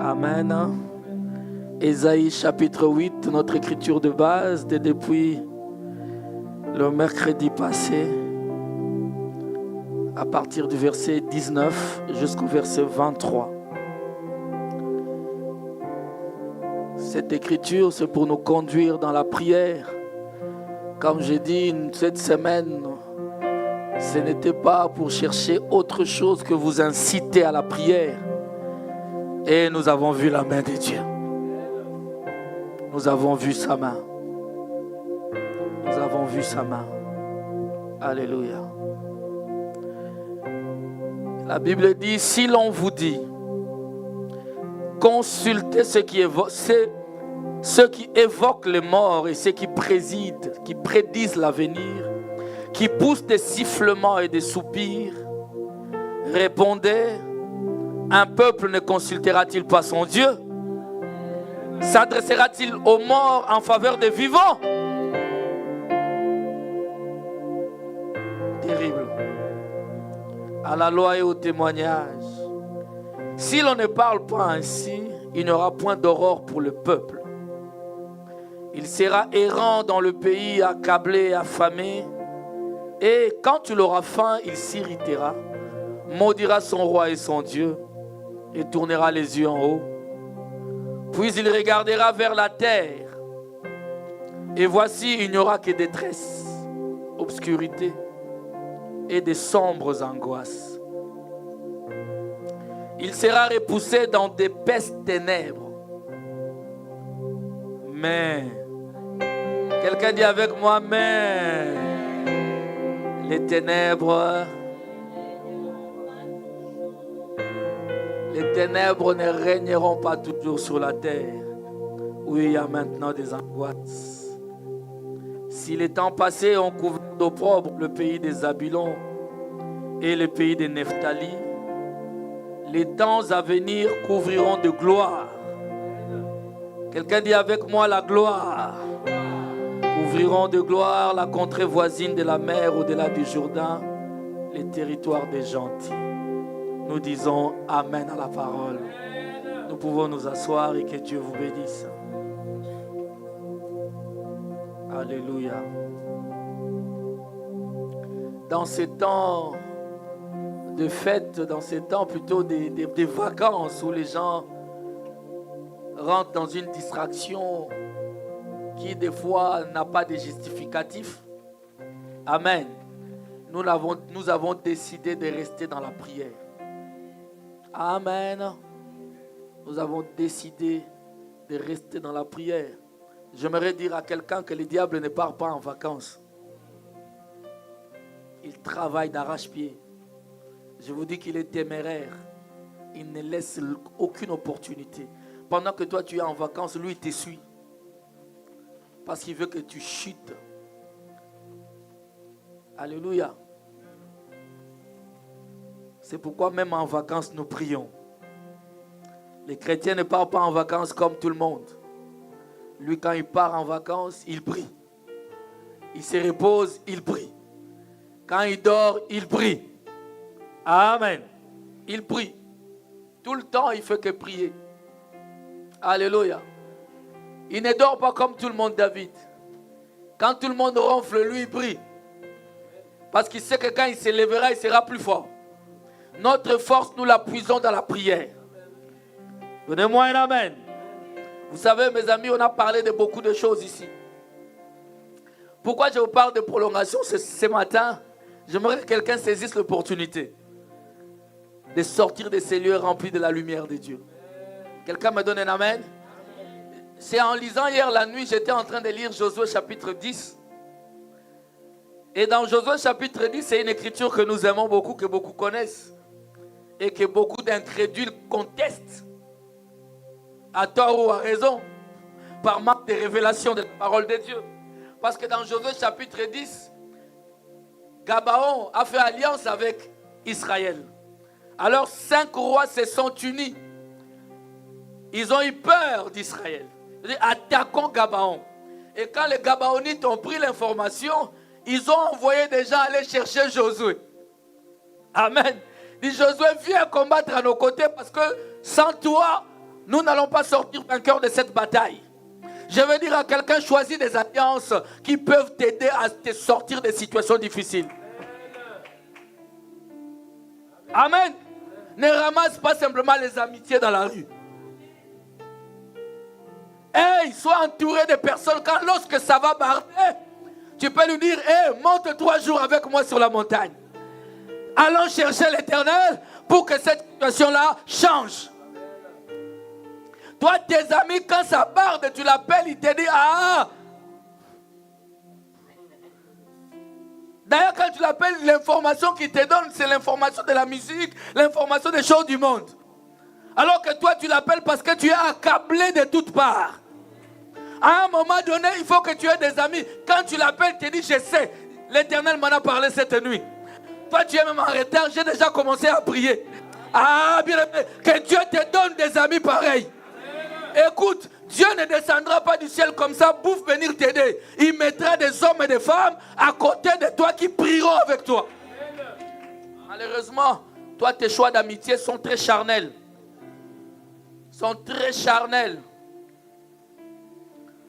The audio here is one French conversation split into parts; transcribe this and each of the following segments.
Amen. Ésaïe chapitre 8, notre écriture de base, depuis le mercredi passé, à partir du verset 19 jusqu'au verset 23. Cette écriture, c'est pour nous conduire dans la prière. Comme j'ai dit cette semaine, ce n'était pas pour chercher autre chose que vous inciter à la prière. Et nous avons vu la main de Dieu. Nous avons vu sa main. Nous avons vu sa main. Alléluia. La Bible dit, si l'on vous dit, consultez ceux qui évoquent les morts et ceux qui prédisent l'avenir, qui poussent des sifflements et des soupirs, répondez, un peuple ne consultera-t-il pas son Dieu? S'adressera-t-il aux morts en faveur des vivants? Terrible. À la loi et au témoignage. Si l'on ne parle pas ainsi, il n'y aura point d'aurore pour le peuple. Il sera errant dans le pays, accablé, affamé. Et quand tu l'auras faim, il s'irritera, maudira son roi et son Dieu, et tournera les yeux en haut. Puis il regardera vers la terre. Et voici, il n'y aura que détresse, obscurité et des sombres angoisses. Il sera repoussé dans d'épaisses ténèbres. Mais, quelqu'un dit avec moi, mais les ténèbres ne régneront pas toujours sur la terre, où il y a maintenant des angoisses. Si les temps passés ont couvert d'opprobre le pays des Zabulons et le pays des Nephtali, les temps à venir couvriront de gloire. Quelqu'un dit avec moi la gloire. Couvriront de gloire la contrée voisine de la mer au-delà du Jourdain, les territoires des gentils. Nous disons Amen à la parole. Nous pouvons nous asseoir et que Dieu vous bénisse. Alléluia. Dans ces temps de fête, dans ces temps plutôt des vacances où les gens rentrent dans une distraction qui des fois n'a pas de justificatif. Amen. Nous avons décidé de rester dans la prière. Amen. Nous avons décidé de rester dans la prière. J'aimerais dire à quelqu'un que le diable ne part pas en vacances. Il travaille d'arrache-pied. Je vous dis qu'il est téméraire. Il ne laisse aucune opportunité. Pendant que toi tu es en vacances, lui il te suit. Parce qu'il veut que tu chutes. Alléluia. C'est pourquoi même en vacances nous prions. Les chrétiens ne partent pas en vacances comme tout le monde. Lui quand il part en vacances, il prie. Il se repose, il prie. Quand il dort, il prie. Amen. Il prie. Tout le temps, il ne fait que prier. Alléluia. Il ne dort pas comme tout le monde, David. Quand tout le monde ronfle, lui, il prie. Parce qu'il sait que quand il se lèvera, il sera plus fort. Notre force, nous la puisons dans la prière. Donnez-moi un amen. Vous savez, mes amis, on a parlé de beaucoup de choses ici. Pourquoi je vous parle de prolongation ce matin? J'aimerais que quelqu'un saisisse l'opportunité de sortir de ces lieux remplis de la lumière de Dieu. Quelqu'un me donne un amen? C'est en lisant hier la nuit, j'étais en train de lire Josué chapitre 10. Et dans Josué chapitre 10, c'est une écriture que nous aimons beaucoup, que beaucoup connaissent. Et que beaucoup d'incrédules contestent. À tort ou à raison. Par manque de révélation de la parole de Dieu. Parce que dans Josué chapitre 10, Gabaon a fait alliance avec Israël. Alors 5 rois se sont unis. Ils ont eu peur d'Israël. Attaquons Gabaon. Et quand les Gabaonites ont pris l'information, ils ont envoyé des gens aller chercher Josué. Amen. Dit Josué, viens combattre à nos côtés parce que sans toi, nous n'allons pas sortir vainqueurs de cette bataille. Je veux dire à quelqu'un, choisis des alliances qui peuvent t'aider à te sortir des situations difficiles. Amen. Ne ramasse pas simplement les amitiés dans la rue. Hey, sois entouré de personnes quand lorsque ça va barder, tu peux lui dire, hey, monte 3 jours avec moi sur la montagne. Allons chercher l'Éternel pour que cette situation-là change. Toi, tes amis, quand ça barde, tu l'appelles, il te dit, ah. D'ailleurs, quand tu l'appelles, l'information qu'il te donne, c'est l'information de la musique, l'information des choses du monde. Alors que toi, tu l'appelles parce que tu es accablé de toutes parts. À un moment donné, il faut que tu aies des amis. Quand tu l'appelles, tu te dis, je sais, l'Éternel m'en a parlé cette nuit. Toi, tu es même en retard, j'ai déjà commencé à prier. Ah, bien aimé, que Dieu te donne des amis pareils. Écoute, Dieu ne descendra pas du ciel comme ça, bouffe venir t'aider. Il mettra des hommes et des femmes à côté de toi qui prieront avec toi. Malheureusement, toi, tes choix d'amitié sont très charnels. Sont très charnels.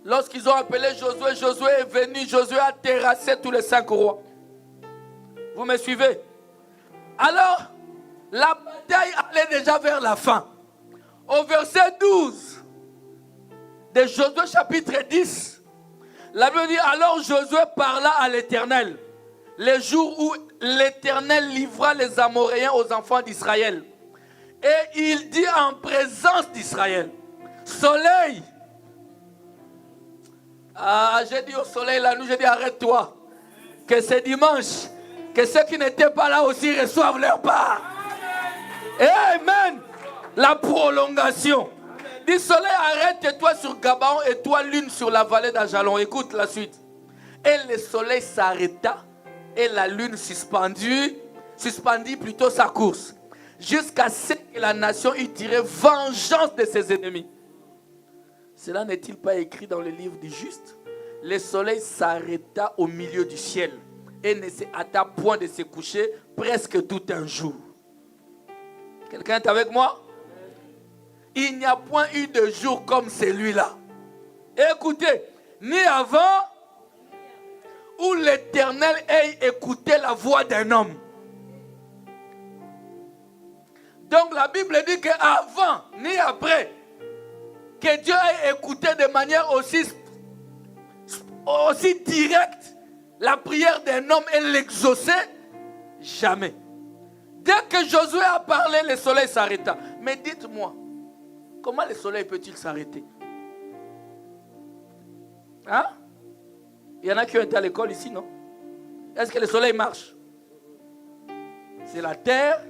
Lorsqu'ils ont appelé Josué, Josué est venu, Josué a terrassé tous les 5 rois. Vous me suivez? Alors, la bataille allait déjà vers la fin. Au verset 12 de Josué chapitre 10, la Bible dit, alors Josué parla à l'Éternel, les jours où l'Éternel livra les Amoréens aux enfants d'Israël. Et il dit en présence d'Israël, soleil. Ah, j'ai dit au soleil la nuit, j'ai dit arrête-toi. Que c'est dimanche, que ceux qui n'étaient pas là aussi reçoivent leur part. Amen. La prolongation. Dis soleil, arrête-toi sur Gabaon et toi lune sur la vallée d'Ajalon. Écoute la suite. Et le soleil s'arrêta et la lune suspendit plutôt sa course. Jusqu'à ce que la nation eût tiré vengeance de ses ennemis. Cela n'est-il pas écrit dans le livre du juste? Le soleil s'arrêta au milieu du ciel et ne se hâta point de se coucher presque tout un jour. Quelqu'un est avec moi? Il n'y a point eu de jour comme celui-là. Écoutez, ni avant où l'Éternel ait écouté la voix d'un homme. Donc la Bible dit qu'avant ni après, que Dieu ait écouté de manière aussi directe la prière d'un homme et l'exaucer, jamais. Dès que Josué a parlé, le soleil s'arrêta. Mais dites-moi, comment le soleil peut-il s'arrêter? Hein? Il y en a qui ont été à l'école ici, non? Est-ce que le soleil marche? C'est la terre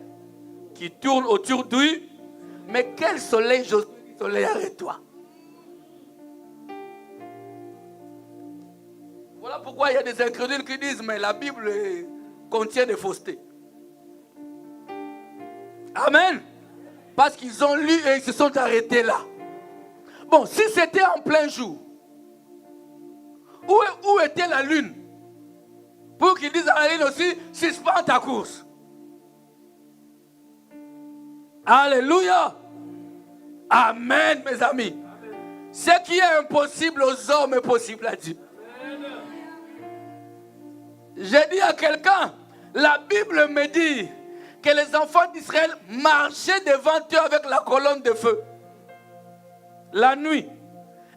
qui tourne autour d'eux. Mais quel soleil, Josué? Soleil, arrête-toi. Voilà pourquoi il y a des incrédules qui disent, mais la Bible contient des faussetés. Amen. Parce qu'ils ont lu et ils se sont arrêtés là. Bon, si c'était en plein jour, où était la lune? Pour qu'ils disent à la lune aussi, suspends ta course. Alléluia. Amen, mes amis. Ce qui est impossible aux hommes est possible à Dieu. J'ai dit à quelqu'un, la Bible me dit que les enfants d'Israël marchaient devant eux avec la colonne de feu. La nuit.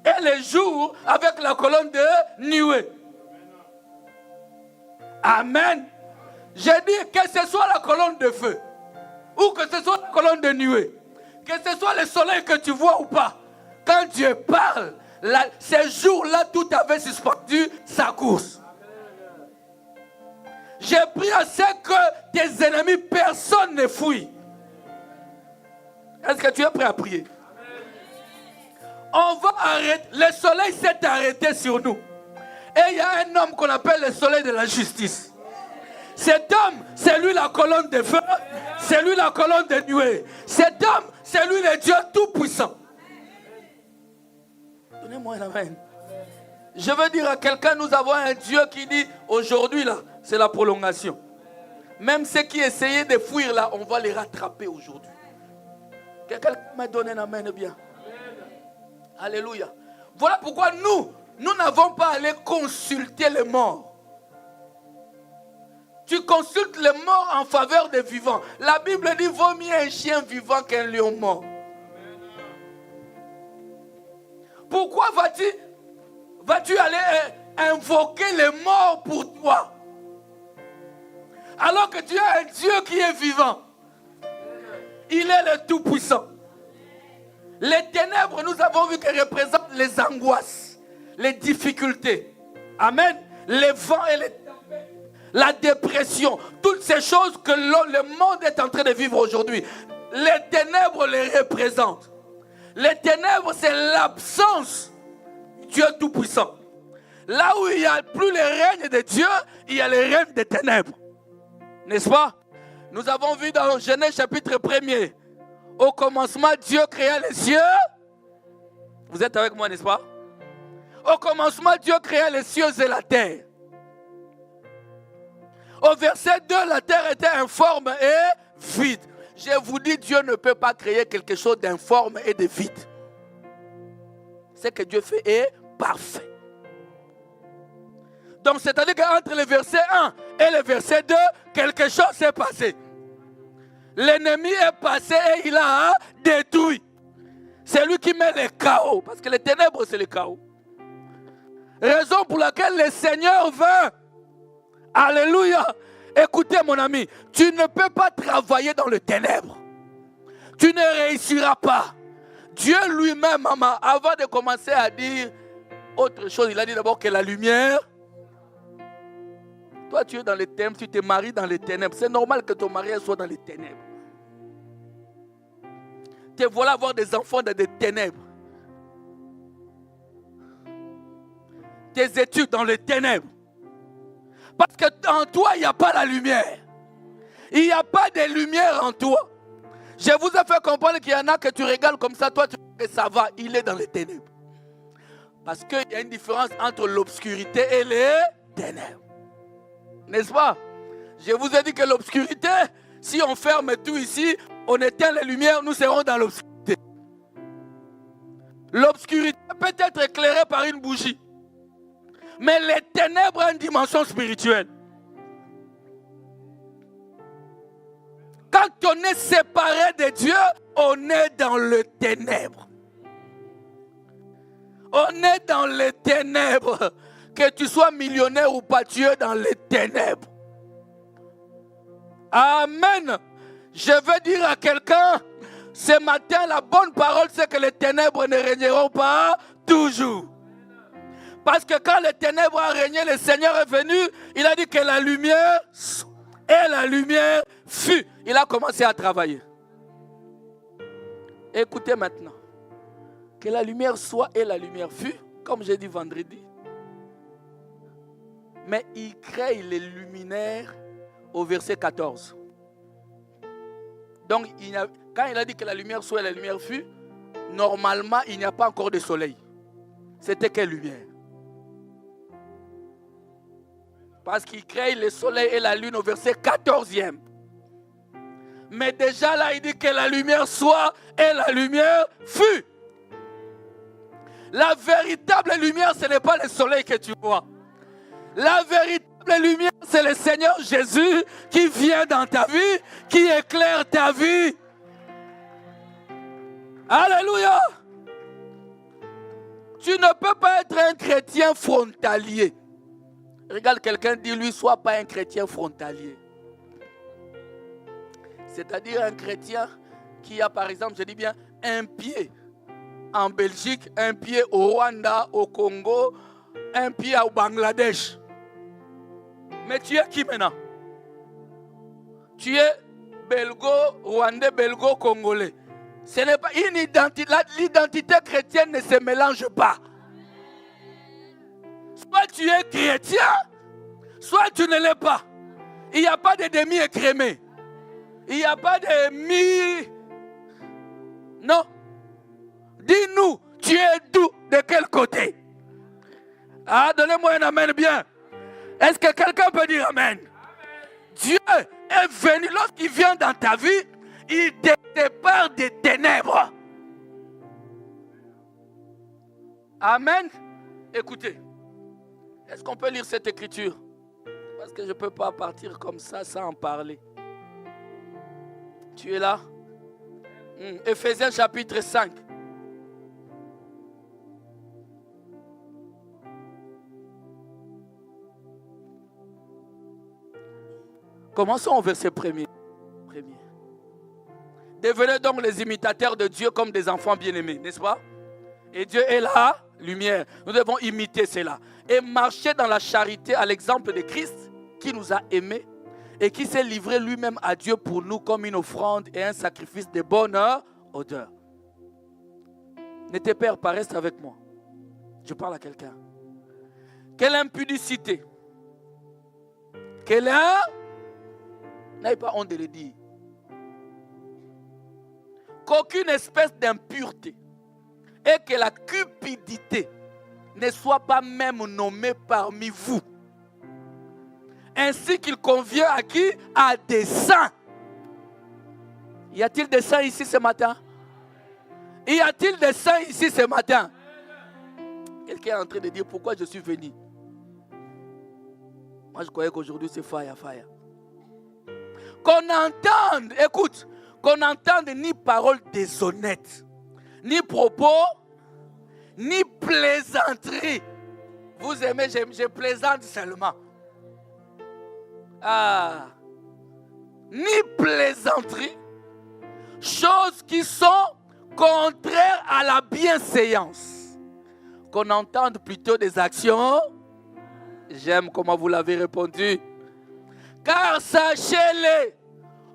Et le jour avec la colonne de nuée. Amen. J'ai dit que ce soit la colonne de feu ou que ce soit la colonne de nuée, que ce soit le soleil que tu vois ou pas, quand Dieu parle, ces jours-là, tout avait suspendu sa course. J'ai pris à ce que tes ennemis, personne ne fuit. Est-ce que tu es prêt à prier? On va arrêter. Le soleil s'est arrêté sur nous. Et il y a un homme qu'on appelle le soleil de la justice. Cet homme, c'est lui la colonne de feu. C'est lui la colonne de nuée. Cet homme, c'est lui le Dieu tout-puissant. Donnez-moi un amen. Je veux dire à quelqu'un, nous avons un Dieu qui dit, aujourd'hui là, c'est la prolongation. Même ceux qui essayaient de fuir là, on va les rattraper aujourd'hui. Quelqu'un m'a donné un amen bien. Alléluia. Voilà pourquoi nous n'avons pas à aller consulter les morts. Tu consultes les morts en faveur des vivants. La Bible dit, vaut mieux un chien vivant qu'un lion mort. Pourquoi vas-tu aller invoquer les morts pour toi? Alors que tu as un Dieu qui est vivant. Il est le Tout-Puissant. Les ténèbres, nous avons vu qu'elles représentent les angoisses, les difficultés. Amen. Les vents et les tempêtes, la dépression, toutes ces choses que le monde est en train de vivre aujourd'hui. Les ténèbres les représentent. Les ténèbres, c'est l'absence du Dieu Tout-Puissant. Là où il n'y a plus le règne de Dieu, il y a le règne des ténèbres. N'est-ce pas? Nous avons vu dans Genèse chapitre 1er. Au commencement, Dieu créa les cieux. Vous êtes avec moi, n'est-ce pas? Au commencement, Dieu créa les cieux et la terre. Au verset 2, la terre était informe et vide. Je vous dis, Dieu ne peut pas créer quelque chose d'informe et de vide. Ce que Dieu fait est parfait. Donc, c'est-à-dire qu'entre le verset 1 et le verset 2, quelque chose s'est passé. L'ennemi est passé et il a détruit. C'est lui qui met le chaos. Parce que les ténèbres, c'est le chaos. Raison pour laquelle le Seigneur veut. Alléluia. Écoutez mon ami, tu ne peux pas travailler dans les ténèbres. Tu ne réussiras pas. Dieu lui-même, avant de commencer à dire autre chose, il a dit d'abord que la lumière. Toi, tu es dans les ténèbres, tu te maries dans les ténèbres. C'est normal que ton mariage soit dans les ténèbres. Te voilà avoir des enfants dans des ténèbres. Tes études dans les ténèbres. Parce qu'en toi, il n'y a pas la lumière. Il n'y a pas de lumière en toi. Je vous ai fait comprendre qu'il y en a que tu regardes comme ça, toi, tu dis que ça va, il est dans les ténèbres. Parce qu'il y a une différence entre l'obscurité et les ténèbres. N'est-ce pas? Je vous ai dit que l'obscurité, si on ferme tout ici, on éteint les lumières, nous serons dans l'obscurité. L'obscurité peut être éclairée par une bougie. Mais les ténèbres ont une dimension spirituelle. Quand on est séparé de Dieu, on est dans le ténèbre. On est dans les ténèbres. Que tu sois millionnaire ou pas, tu es dans les ténèbres. Amen. Je veux dire à quelqu'un, ce matin, la bonne parole, c'est que les ténèbres ne régneront pas toujours. Parce que quand les ténèbres ont régné, le Seigneur est venu, il a dit que la lumière et la lumière fut. Il a commencé à travailler. Écoutez maintenant. Que la lumière soit et la lumière fut, comme j'ai dit vendredi. Mais il crée les luminaires au verset 14. Donc, quand il a dit que la lumière soit et la lumière fut, normalement, il n'y a pas encore de soleil. C'était quelle lumière? Parce qu'il crée le soleil et la lune au verset 14e. Mais déjà là, il dit que la lumière soit et la lumière fut. La véritable lumière, ce n'est pas le soleil que tu vois. La véritable lumière, c'est le Seigneur Jésus qui vient dans ta vie, qui éclaire ta vie. Alléluia. Tu ne peux pas être un chrétien frontalier. Regarde quelqu'un, dis-lui, sois pas un chrétien frontalier. C'est-à-dire un chrétien qui a, par exemple, je dis bien, un pied en Belgique, un pied au Rwanda, au Congo, un pied au Bangladesh. Mais tu es qui maintenant? Tu es belgo-rwandais, belgo-congolais. Ce n'est pas une identité. L'identité chrétienne ne se mélange pas. Soit tu es chrétien, soit tu ne l'es pas. Il n'y a pas de demi-écrémé. Il n'y a pas de mi... Non. Dis-nous, tu es d'où? De quel côté? Ah, donnez-moi un amen bien. Est-ce que quelqu'un peut dire amen? Dieu est venu, lorsqu'il vient dans ta vie, il te sépare des ténèbres. Amen. Écoutez, est-ce qu'on peut lire cette écriture? Parce que je ne peux pas partir comme ça sans en parler. Tu es là? Éphésiens chapitre 5. Commençons au verset premier. Devenez donc les imitateurs de Dieu comme des enfants bien-aimés, n'est-ce pas? Et Dieu est la lumière. Nous devons imiter cela. Et marcher dans la charité à l'exemple de Christ qui nous a aimés et qui s'est livré lui-même à Dieu pour nous comme une offrande et un sacrifice de bonne odeur. Ne te perds pas, reste avec moi. Je parle à quelqu'un. Quelle impudicité. Quelle n'ayez pas honte de le dire. Qu'aucune espèce d'impureté et que la cupidité ne soit pas même nommée parmi vous. Ainsi qu'il convient à qui? À des saints. Y a-t-il des saints ici ce matin? Y a-t-il des saints ici ce matin? Quelqu'un est en train de dire pourquoi je suis venu. Moi je croyais qu'aujourd'hui c'est fire. Qu'on entende, écoute, qu'on n'entende ni paroles déshonnêtes, ni propos, ni plaisanteries. Vous aimez, je plaisante seulement. Ni plaisanteries, choses qui sont contraires à la bienséance. Qu'on entende plutôt des actions. J'aime comment vous l'avez répondu. Car sachez-les,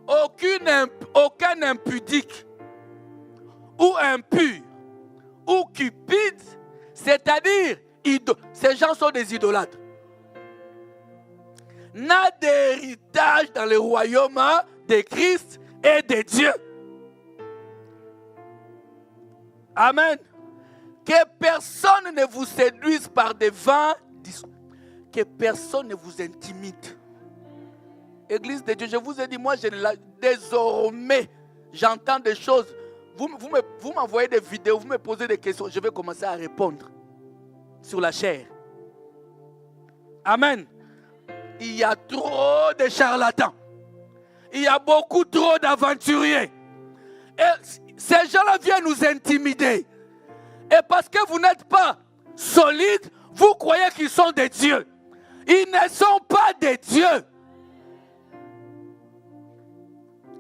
aucun impudique ou impur ou cupide, c'est-à-dire ces gens sont des idolâtres, n'a d'héritage dans le royaume de Christ et de Dieu. Amen. Que personne ne vous séduise par des vains discours. Que personne ne vous intimide. Église de Dieu, je vous ai dit, moi, désormais, j'entends des choses. Vous m'envoyez des vidéos, vous me posez des questions. Je vais commencer à répondre sur la chair. Amen. Il y a trop de charlatans. Il y a beaucoup trop d'aventuriers. Et ces gens-là viennent nous intimider. Et parce que vous n'êtes pas solides, vous croyez qu'ils sont des dieux. Ils ne sont pas des dieux.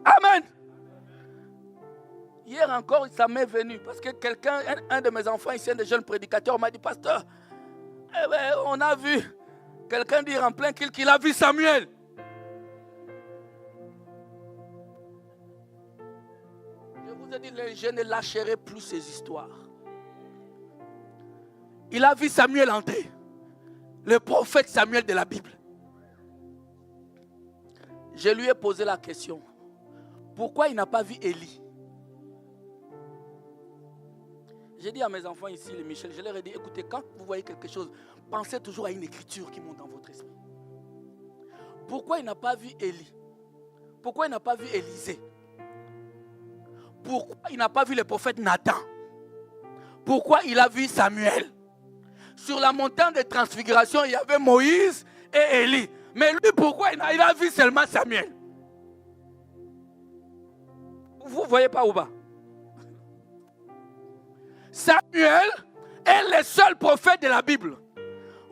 Amen. Hier encore, ça m'est venu parce que quelqu'un, un de mes enfants ici, un des jeunes prédicateurs, m'a dit, pasteur, on a vu quelqu'un dire en plein qu'il a vu Samuel. Je vous ai dit, je ne lâcherai plus ces histoires. Il a vu Samuel entrer, le prophète Samuel de la Bible. Je lui ai posé la question. Pourquoi il n'a pas vu Élie? J'ai dit à mes enfants ici, les Michel, je leur ai dit, écoutez, quand vous voyez quelque chose, pensez toujours à une écriture qui monte dans votre esprit. Pourquoi il n'a pas vu Élie? Pourquoi il n'a pas vu Élisée? Pourquoi il n'a pas vu le prophète Nathan? Pourquoi il a vu Samuel? Sur la montagne de transfiguration, il y avait Moïse et Élie. Mais lui, pourquoi il a vu seulement Samuel? Vous ne voyez pas où va? Samuel est le seul prophète de la Bible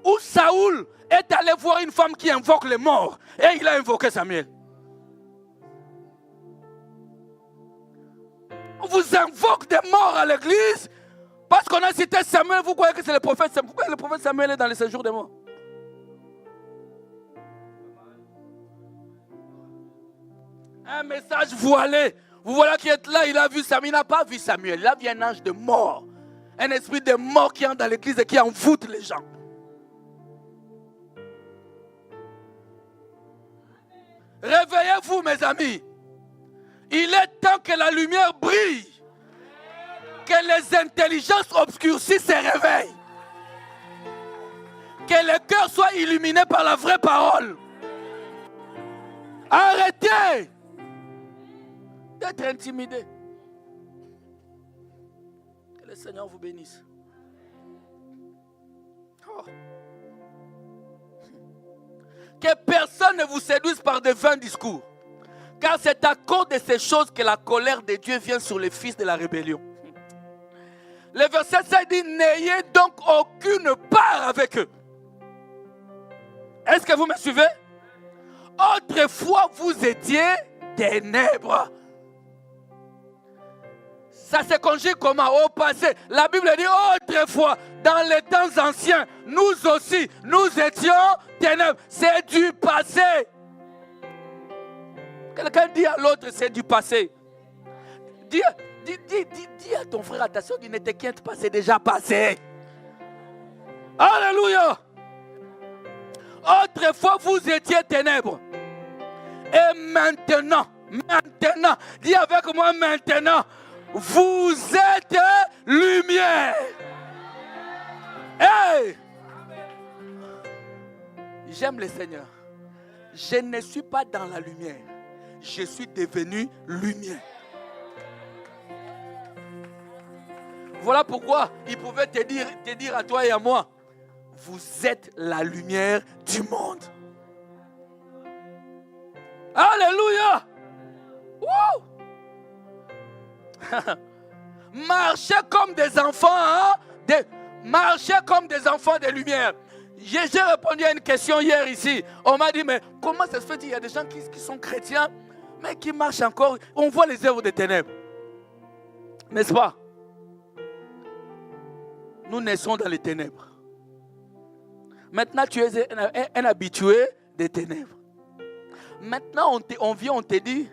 où Saoul est allé voir une femme qui invoque les morts et il a invoqué Samuel. On vous invoque des morts à l'église parce qu'on a cité Samuel. Vous croyez que c'est le prophète Samuel? Pourquoi le prophète Samuel est dans le séjour des morts? Un message voilé. Vous voilà qui êtes là, il a vu Samuel, il n'a pas vu Samuel, il a vu un ange de mort. Un esprit de mort qui entre dans l'église et qui envoûte les gens. Réveillez-vous mes amis. Il est temps que la lumière brille. Que les intelligences obscurcies se réveillent. Que le cœur soit illuminé par la vraie parole. Arrêtez d'être intimidé. Que le Seigneur vous bénisse. Que personne ne vous séduise par de vains discours. Car c'est à cause de ces choses que la colère de Dieu vient sur les fils de la rébellion. Le verset 7 dit, n'ayez donc aucune part avec eux. Est-ce que vous me suivez? Autrefois, vous étiez ténèbres. Ça se conjugue comment? Au passé. La Bible dit autrefois, dans les temps anciens, nous aussi, nous étions ténèbres. C'est du passé. Quelqu'un dit à l'autre, c'est du passé. Dis à ton frère, attention, ne t'inquiète pas, c'est déjà passé. Alléluia. Autrefois, vous étiez ténèbres. Et maintenant, dis avec moi maintenant, vous êtes lumière. Hey! J'aime le Seigneur. Je ne suis pas dans la lumière. Je suis devenu lumière. Voilà pourquoi il pouvait te dire à toi et à moi, vous êtes la lumière du monde. Alléluia! Wouh! Marchez comme des enfants, hein? Marchez comme des enfants de lumière. J'ai répondu à une question hier ici. On m'a dit, mais comment ça se fait qu'il y a des gens qui sont chrétiens, mais qui marchent encore? On voit les œuvres des ténèbres. N'est-ce pas? Nous naissons dans les ténèbres. Maintenant, tu es un habitué des ténèbres. Maintenant, on vient, on te dit,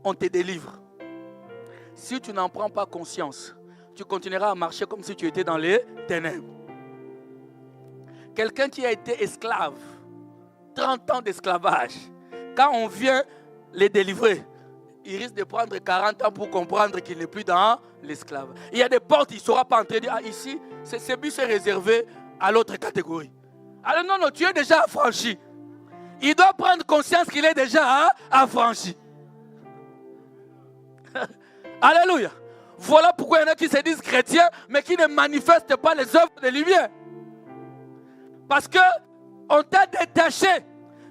on te délivre. Si tu n'en prends pas conscience, tu continueras à marcher comme si tu étais dans les ténèbres. Quelqu'un qui a été esclave, 30 ans d'esclavage, quand on vient les délivrer, il risque de prendre 40 ans pour comprendre qu'il n'est plus dans l'esclavage. Il y a des portes, il ne saura pas entrer. Ah, ici, ce bus est réservé à l'autre catégorie. Alors non, tu es déjà affranchi. Il doit prendre conscience qu'il est déjà affranchi. Alléluia. Voilà pourquoi il y en a qui se disent chrétiens, mais qui ne manifestent pas les œuvres de lumière. Parce qu'on t'a détaché.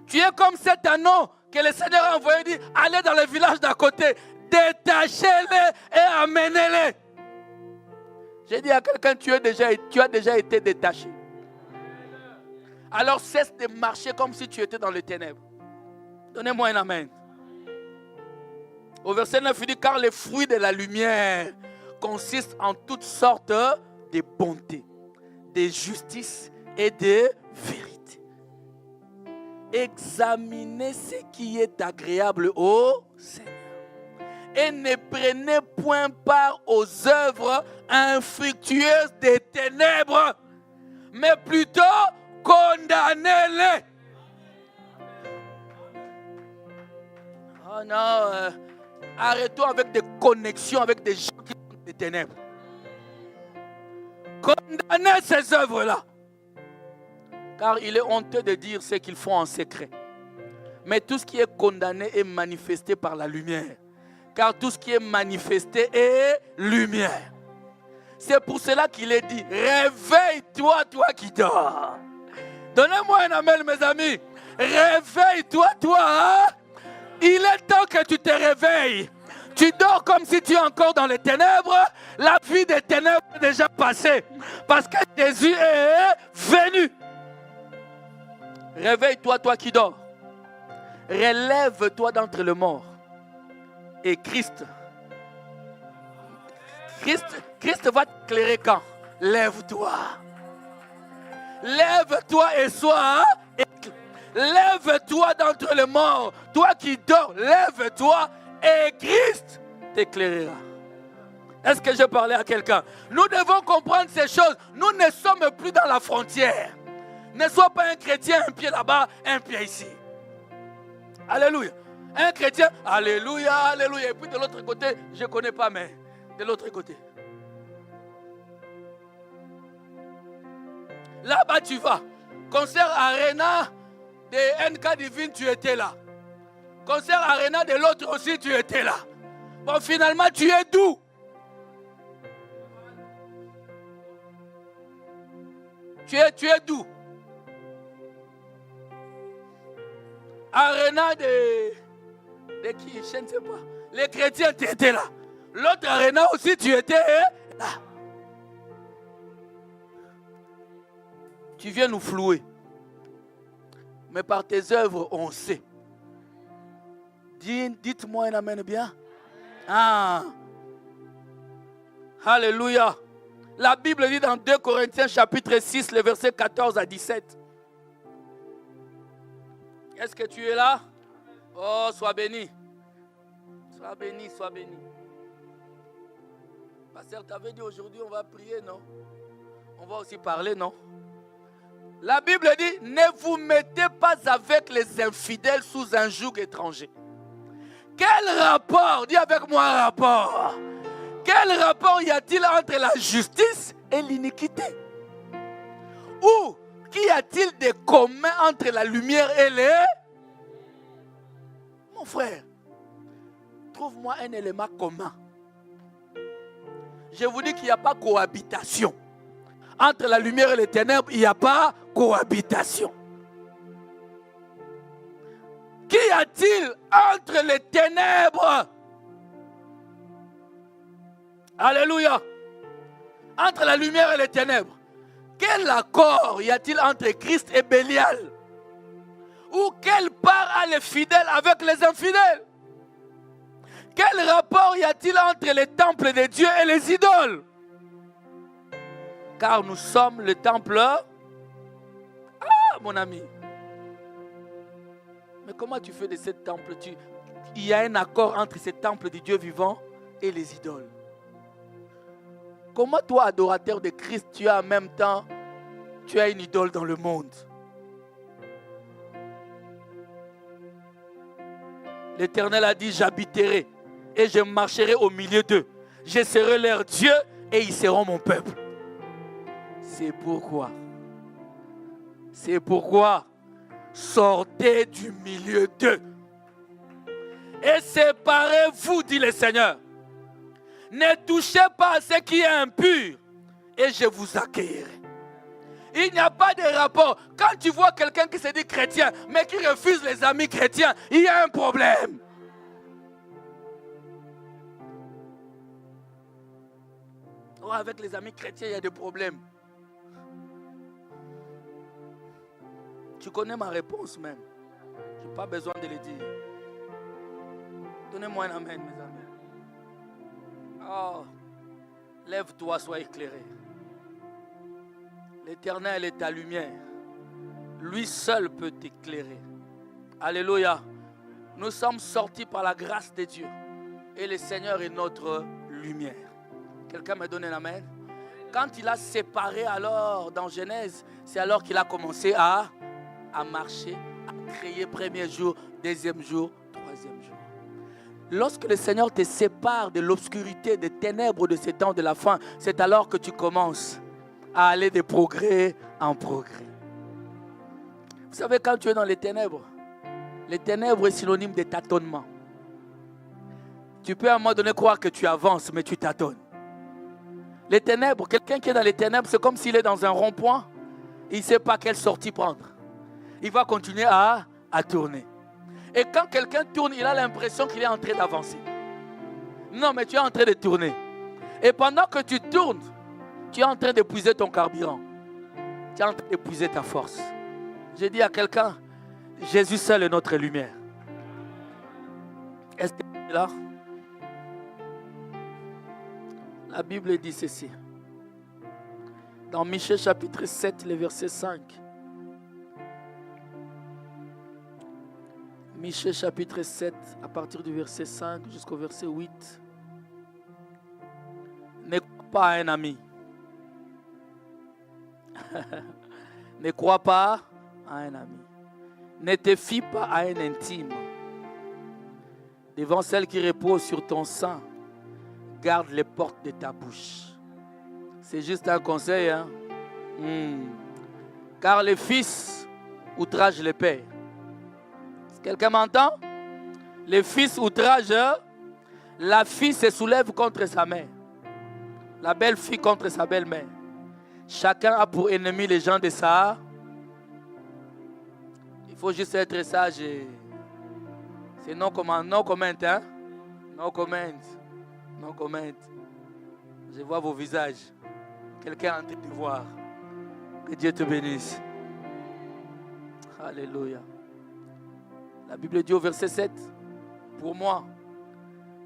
Tu es comme cet anneau que le Seigneur a envoyé, dit, allez dans le village d'à côté, détachez-les et amenez-les. J'ai dit à quelqu'un, tu as déjà été détaché. Alors cesse de marcher comme si tu étais dans les ténèbres. Donnez-moi un amen. Au verset 9, il dit, car les fruits de la lumière consistent en toutes sortes de bonté, de justice et de vérité. Examinez ce qui est agréable au Seigneur. Et ne prenez point part aux œuvres infructueuses des ténèbres, mais plutôt condamnez-les. Oh non, arrêtons avec des connexions avec des gens qui sont des ténèbres. Condamnez ces œuvres-là. Car il est honteux de dire ce qu'ils font en secret. Mais tout ce qui est condamné est manifesté par la lumière. Car tout ce qui est manifesté est lumière. C'est pour cela qu'il est dit, réveille-toi, toi qui dors. Donnez-moi un amen, mes amis. Réveille-toi, toi. Hein? Il est temps que tu te réveilles. Tu dors comme si tu es encore dans les ténèbres. La vie des ténèbres est déjà passée. Parce que Jésus est venu. Réveille-toi, toi qui dors. Relève-toi d'entre les morts. Et Christ va t'éclairer quand? Lève-toi. Lève-toi et sois. Lève-toi d'entre les morts. Toi qui dors, lève-toi et Christ t'éclairera. Est-ce que je parlais à quelqu'un? Nous devons comprendre ces choses. Nous ne sommes plus dans la frontière. Ne sois pas un chrétien, un pied là-bas, un pied ici. Alléluia. Un chrétien, alléluia, alléluia. Et puis de l'autre côté, je ne connais pas, mais de l'autre côté. Là-bas, tu vas. Concert Arena de NK Divine, tu étais là. Concert Arena de l'autre aussi, tu étais là. Bon, finalement, tu es d'où? Tu es d'où? Arena de qui? Je ne sais pas. Les chrétiens, tu étais là. L'autre arena aussi, tu étais là. Tu viens nous flouer. Mais par tes œuvres, on sait. Dites-moi un amen bien. Ah. Alléluia. La Bible dit dans 2 Corinthiens chapitre 6, les versets 14 à 17. Est-ce que tu es là? Oh, sois béni. Sois béni, sois béni. Pasteur, tu avais dit aujourd'hui on va prier, non? On va aussi parler, non? La Bible dit, ne vous mettez pas avec les infidèles sous un joug étranger. Quel rapport? Dis avec moi un rapport. Quel rapport y a-t-il entre la justice et l'iniquité? Ou qu'y a-t-il de commun entre la lumière et les... Mon frère, trouve-moi un élément commun. Je vous dis qu'il n'y a pas cohabitation. Entre la lumière et les ténèbres, il n'y a pas cohabitation. Qu'y a-t-il entre les ténèbres? Alléluia. Entre la lumière et les ténèbres. Quel accord y a-t-il entre Christ et Bélial? Ou quelle part a les fidèles avec les infidèles? Quel rapport y a-t-il entre les temples de Dieu et les idoles? Car nous sommes le temple. Ah, mon ami. Mais comment tu fais de ce temple? Il y a un accord entre ces temples du Dieu vivant et les idoles. Comment toi, adorateur de Christ, tu as en même temps, tu as une idole dans le monde? L'Éternel a dit, j'habiterai et je marcherai au milieu d'eux. Je serai leur Dieu et ils seront mon peuple. C'est pourquoi, sortez du milieu d'eux et séparez-vous, dit le Seigneur. Ne touchez pas à ce qui est impur et je vous accueillerai. Il n'y a pas de rapport. Quand tu vois quelqu'un qui se dit chrétien, mais qui refuse les amis chrétiens, il y a un problème. Oh, avec les amis chrétiens, il y a des problèmes. Tu connais ma réponse même. Je n'ai pas besoin de le dire. Donnez-moi un amen, mes amis. Oh, lève-toi, sois éclairé. L'Éternel est ta lumière. Lui seul peut t'éclairer. Alléluia. Nous sommes sortis par la grâce de Dieu. Et le Seigneur est notre lumière. Quelqu'un me donne un amen? Quand il a séparé alors dans Genèse, c'est alors qu'il a commencé à marcher, à créer premier jour, deuxième jour, troisième jour. Lorsque le Seigneur te sépare de l'obscurité, des ténèbres de ces temps de la fin, c'est alors que tu commences à aller de progrès en progrès. Vous savez, quand tu es dans les ténèbres est synonyme de tâtonnement. Tu peux à un moment donné croire que tu avances, mais tu tâtonnes. Les ténèbres, quelqu'un qui est dans les ténèbres, c'est comme s'il est dans un rond-point, il ne sait pas quelle sortie prendre. Il va continuer à tourner. Et quand quelqu'un tourne, il a l'impression qu'il est en train d'avancer. Non, mais tu es en train de tourner. Et pendant que tu tournes, tu es en train d'épuiser ton carburant. Tu es en train d'épuiser ta force. J'ai dit à quelqu'un, Jésus seul est notre lumière. Est-ce que tu es là? La Bible dit ceci. Dans Michée chapitre 7, le verset 5. Michée chapitre 7, à partir du verset 5 jusqu'au verset 8. Ne crois pas à un ami. Ne crois pas à un ami. Ne te fie pas à un intime. Devant celle qui repose sur ton sein, garde les portes de ta bouche. C'est juste un conseil, hein? Car les fils outragent les pères. Quelqu'un m'entend? Les fils outragent, la fille se soulève contre sa mère. La belle-fille contre sa belle-mère. Chacun a pour ennemi les gens de ça. Il faut juste être sage et... C'est non comment, hein? No comment. Je vois vos visages. Quelqu'un est en train de voir. Que Dieu te bénisse. Alléluia. La Bible dit au verset 7, pour moi,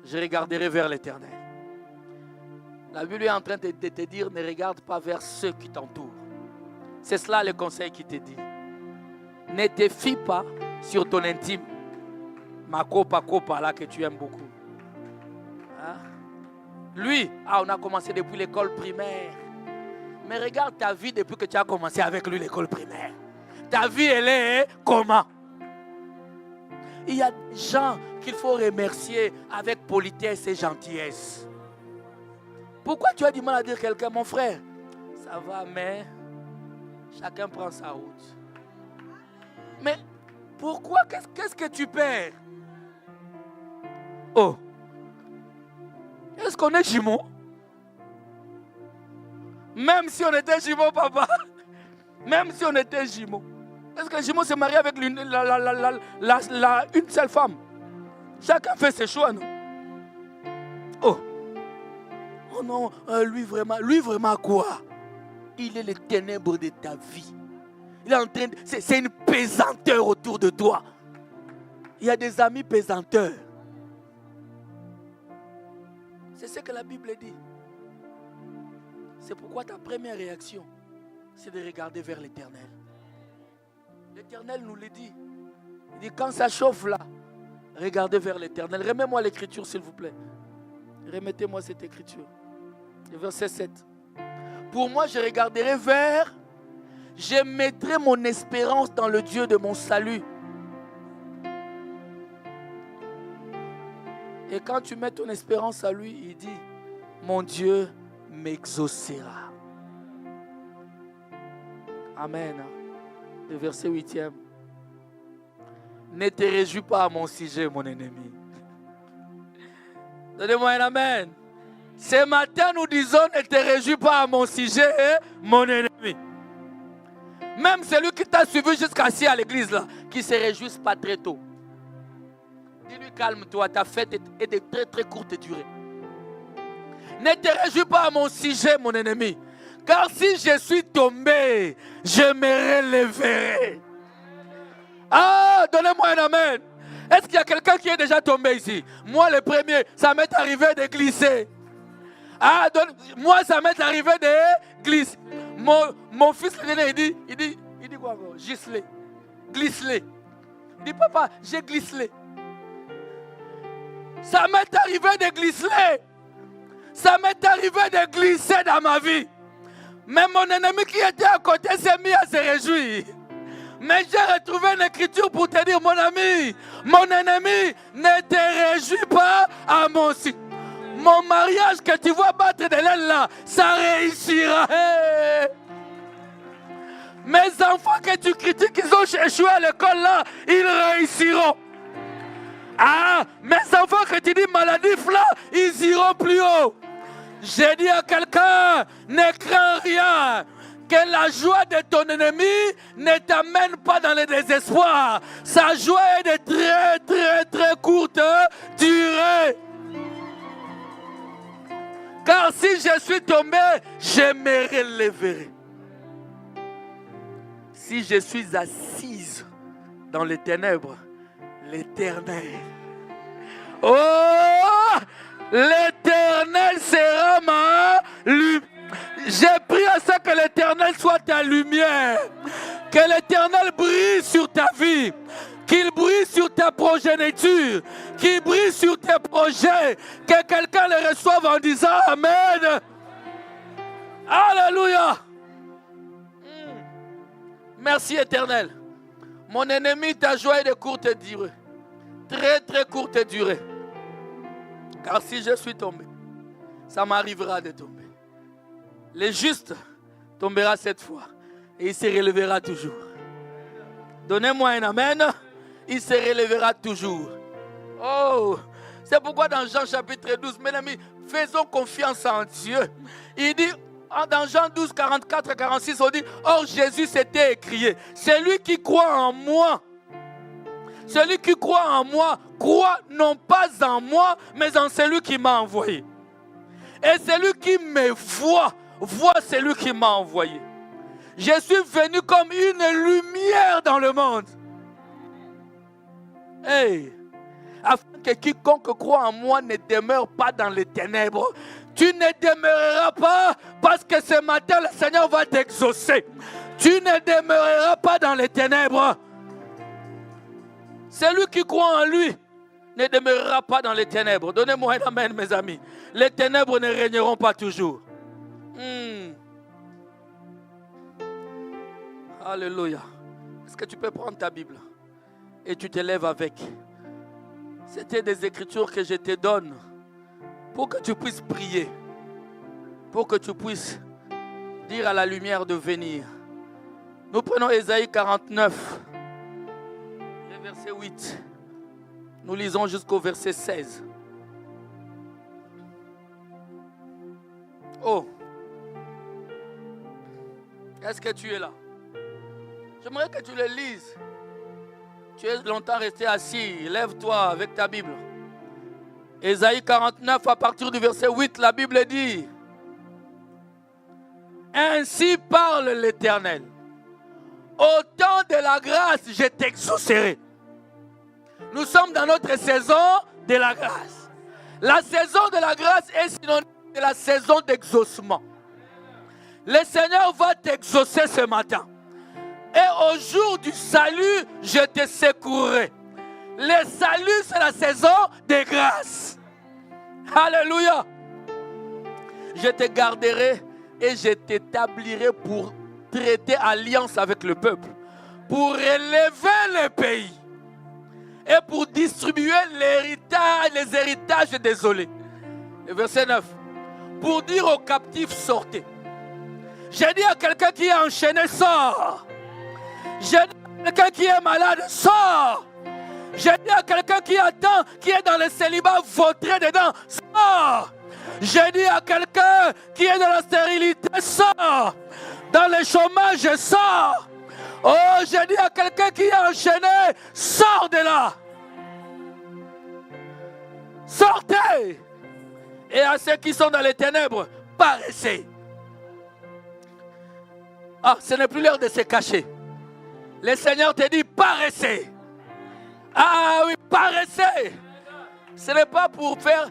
je regarderai vers l'Éternel. La Bible est en train de te dire, ne regarde pas vers ceux qui t'entourent. C'est cela le conseil qui te dit. Ne te fie pas sur ton intime. Ma copa là que tu aimes beaucoup. Hein? Lui, on a commencé depuis l'école primaire. Mais regarde ta vie depuis que tu as commencé avec lui l'école primaire. Ta vie, elle est comment? Il y a des gens qu'il faut remercier avec politesse et gentillesse. Pourquoi tu as du mal à dire à quelqu'un, mon frère? Ça va, mais chacun prend sa route. Mais pourquoi? Qu'est-ce que tu perds? Oh, est-ce qu'on est jumeaux? Même si on était jumeaux, papa. Même si on était jumeaux. Est-ce que jumeaux s'est marié avec une seule femme? Chacun fait ses choix, non? Oh. Oh non, lui vraiment quoi? Il est les ténèbres de ta vie. Il est en train de... C'est une pesanteur autour de toi. Il y a des amis pesanteurs. C'est ce que la Bible dit. C'est pourquoi ta première réaction, c'est de regarder vers l'Éternel. L'Éternel nous le dit. Il dit, quand ça chauffe là, regardez vers l'Éternel. Remets-moi l'écriture, s'il vous plaît. Remettez-moi cette écriture. Le verset 7. Pour moi, je regarderai vers, je mettrai mon espérance dans le Dieu de mon salut. Et quand tu mets ton espérance à lui, il dit, mon Dieu m'exaucera. Amen. Le verset 8e. Ne te réjouis pas à mon sujet, mon ennemi. Donnez-moi un amen. Ce matin, nous disons, ne te réjouis pas à mon sujet, mon ennemi. Même celui qui t'a suivi jusqu'à ici à l'église, là, qui ne se réjouisse pas très tôt. Dis-lui, calme-toi, ta fête est de très très courte durée. Ne te réjouis pas à mon sujet, mon ennemi. Car si je suis tombé, je me relèverai. Ah, donnez-moi un amen. Est-ce qu'il y a quelqu'un qui est déjà tombé ici? Moi, le premier, ça m'est arrivé de glisser. Ah, moi, ça m'est arrivé de glisser. Mon fils, il dit quoi encore? Gislé. Glisse-les. Il dit, papa, j'ai glissé. Ça m'est arrivé de glisser. Ça m'est arrivé de glisser dans ma vie. Mais mon ennemi qui était à côté s'est mis à se réjouir. Mais j'ai retrouvé une écriture pour te dire, mon ami, mon ennemi, ne te réjouis pas à mon site. Mon mariage que tu vois battre de l'aile là, ça réussira. Hey. Mes enfants que tu critiques, ils ont échoué à l'école là, ils réussiront. Ah, mes enfants que tu dis maladifs là, ils iront plus haut. J'ai dit à quelqu'un, ne crains rien. Que la joie de ton ennemi ne t'amène pas dans le désespoir. Sa joie est de très très très courte durée. Car si je suis tombé, je me relèverai. Si je suis assise dans les ténèbres, l'Éternel. Oh! L'Éternel sera ma lumière. J'ai prié à ce que l'Éternel soit ta lumière. Que l'Éternel brille sur ta vie. Qu'il brille sur ta progéniture. Qu'il brille sur tes projets. Que quelqu'un le reçoive en disant Amen. Alléluia. Merci Éternel. Mon ennemi, ta joie est de courte durée. Très très courte durée. Car si je suis tombé, ça m'arrivera de tomber. Le juste tombera cette fois et il se relèvera toujours. Donnez-moi un amen. Il se relèvera toujours. Oh, c'est pourquoi dans Jean chapitre 12, mes amis, faisons confiance en Dieu. Il dit, Dans Jean 12, 44 et 46, on dit, or Jésus s'était écrié, celui qui croit en moi, celui qui croit en moi, croit non pas en moi, mais en celui qui m'a envoyé. Et celui qui me voit, voit celui qui m'a envoyé. Je suis venu comme une lumière dans le monde. Hey, afin que quiconque croit en moi ne demeure pas dans les ténèbres. Tu ne demeureras pas parce que ce matin le Seigneur va t'exaucer. Tu ne demeureras pas dans les ténèbres. Celui qui croit en lui ne demeurera pas dans les ténèbres. Donnez-moi un amen, mes amis. Les ténèbres ne régneront pas toujours. Alléluia. Est-ce que tu peux prendre ta Bible et tu te lèves avec? C'était des écritures que je te donne pour que tu puisses prier, pour que tu puisses dire à la lumière de venir. Nous prenons Ésaïe 49, le verset 8. Nous lisons jusqu'au verset 16. Oh, est-ce que tu es là? J'aimerais que tu le lises. Tu es longtemps resté assis. Lève-toi avec ta Bible. Ésaïe 49, à partir du verset 8, la Bible dit: ainsi parle l'Éternel. Au temps de la grâce, je t'exaucerai. Nous sommes dans notre saison de la grâce. La saison de la grâce est synonyme de la saison d'exaucement. Le Seigneur va t'exaucer ce matin. Et au jour du salut, je te secourrai. Le salut, c'est la saison de grâce. Alléluia. Je te garderai et je t'établirai pour traiter alliance avec le peuple, pour relever le pays et pour distribuer les héritages désolés. Le verset 9. Pour dire aux captifs, sortez. J'ai dit à quelqu'un qui est enchaîné, sors. J'ai dit à quelqu'un qui est malade, sors. J'ai dit à quelqu'un qui attend, qui est dans le célibat, vautré dedans, sors. J'ai dit à quelqu'un qui est dans la stérilité, sors. Dans le chômage, sors. Oh, j'ai dit à quelqu'un qui est enchaîné, sors de là. Sortez. Et à ceux qui sont dans les ténèbres, paraissez. Ah, ce n'est plus l'heure de se cacher. Le Seigneur te dit, paraissez. Ah oui, paraissez. Ce n'est pas pour faire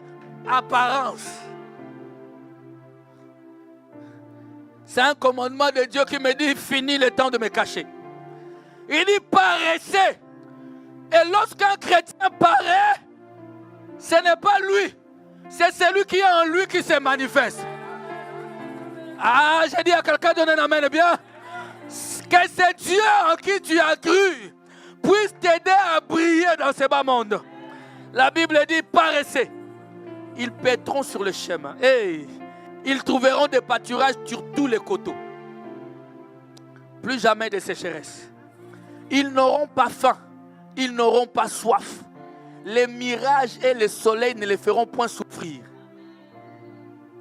apparence. C'est un commandement de Dieu qui me dit, fini le temps de me cacher. Il dit, paraissez. Et lorsqu'un chrétien paraît, ce n'est pas lui. C'est celui qui est en lui qui se manifeste. Ah, j'ai dit à quelqu'un, donne un amen bien. Que ce Dieu en qui tu as cru puisse t'aider à briller dans ce bas monde. La Bible dit, paraissez. Ils paîtront sur le chemin. Hey, ils trouveront des pâturages sur tous les coteaux. Plus jamais de sécheresse. Ils n'auront pas faim. Ils n'auront pas soif. Les mirages et le soleil ne les feront point souffrir.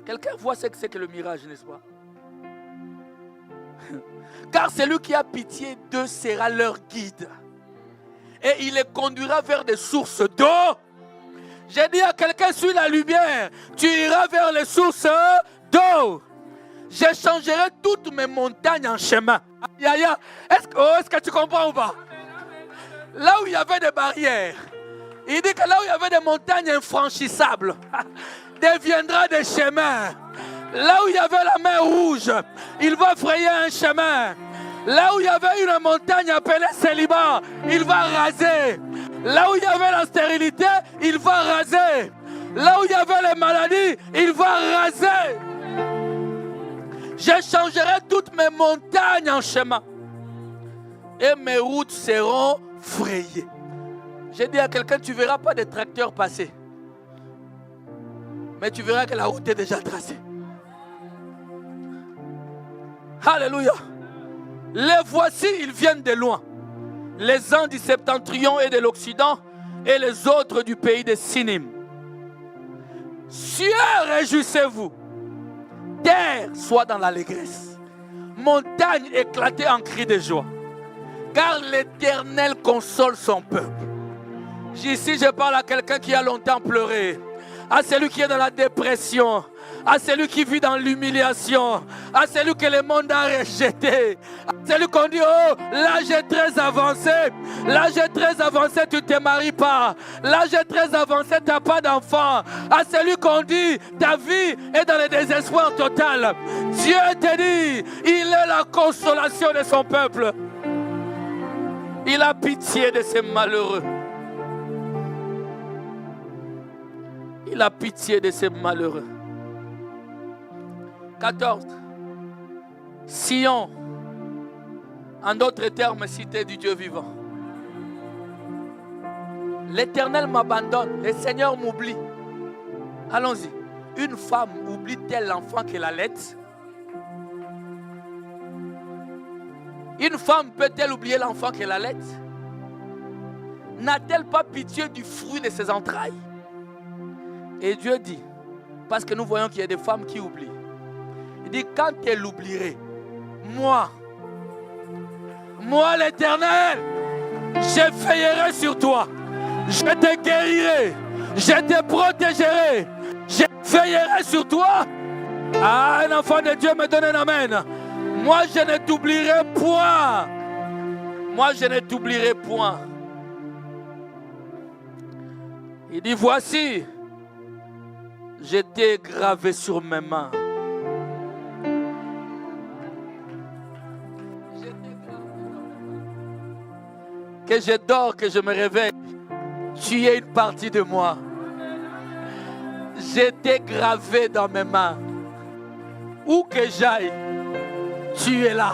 Quelqu'un voit ce que c'est que le mirage, n'est-ce pas? Car celui qui a pitié d'eux sera leur guide. Et il les conduira vers des sources d'eau. J'ai dit à quelqu'un, suis la lumière. Tu iras vers les sources d'eau. Je changerai toutes mes montagnes en chemin. Aïe, aïe, aïe. Est-ce que tu comprends ou pas? Là où il y avait des barrières, il dit que là où il y avait des montagnes infranchissables, deviendra des chemins. Là où il y avait la mer rouge, il va frayer un chemin. Là où il y avait une montagne appelée célibat, il va raser. Là où il y avait la stérilité, il va raser. Là où il y avait les maladies, il va raser. Je changerai toutes mes montagnes en chemin. Et mes routes seront frayées. J'ai dit à quelqu'un, tu ne verras pas des tracteurs passer. Mais tu verras que la route est déjà tracée. Alléluia. Les voici, ils viennent de loin. Les uns du septentrion et de l'Occident, et les autres du pays de Sinim. Cieux, réjouissez-vous. terre soit dans l'allégresse. Montagne éclatée en cris de joie. Car l'Éternel console son peuple. Ici, je parle à quelqu'un qui a longtemps pleuré. À celui qui est dans la dépression. À celui qui vit dans l'humiliation. À celui que le monde a rejeté. À celui qu'on dit, oh, l'âge est très avancé. L'âge est très avancé, tu ne te maries pas. L'âge est très avancé, tu n'as pas d'enfant. À celui qu'on dit, ta vie est dans le désespoir total. Dieu te dit, il est la consolation de son peuple. Il a pitié de ces malheureux. Il a pitié de ces malheureux. 14. Sion, en d'autres termes, cité du Dieu vivant. L'Éternel m'abandonne, le Seigneur m'oublie. Allons-y. Une femme oublie-t-elle l'enfant qu'elle allait? Une femme peut-elle oublier l'enfant qu'elle allait? N'a-t-elle pas pitié du fruit de ses entrailles? Et Dieu dit, parce que nous voyons qu'il y a des femmes qui oublient. Il dit, quand elle oublierait, moi l'Éternel, je veillerai sur toi. Je te guérirai. Je te protégerai. Je veillerai sur toi. Ah, un enfant de Dieu me donne un amen. Moi, je ne t'oublierai point. Moi, je ne t'oublierai point. Il dit, voici, je t'ai gravé sur mes mains. Que je dors, que je me réveille, tu es une partie de moi. Je t'ai gravé dans mes mains. Où que j'aille, tu es là.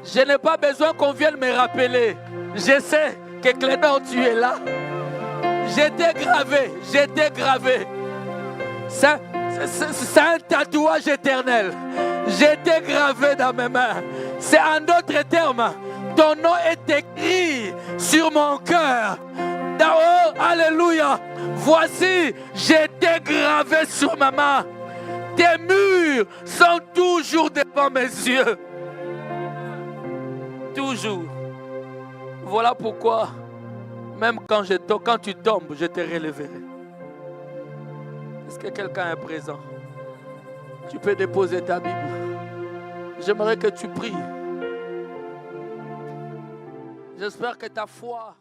Je n'ai pas besoin qu'on vienne me rappeler. Je sais que Clédor, tu es là. Je t'ai gravé, je t'ai gravé. C'est un tatouage éternel. Je t'ai gravé dans mes mains. C'est en d'autres termes, ton nom est écrit sur mon cœur. Oh, alléluia. Voici, je t'ai gravé sur ma main. Tes murs sont toujours devant mes yeux. Toujours. Voilà pourquoi, même quand tu tombes, je te relèverai. Est-ce que quelqu'un est présent? Tu peux déposer ta Bible. J'aimerais que tu pries. J'espère que ta foi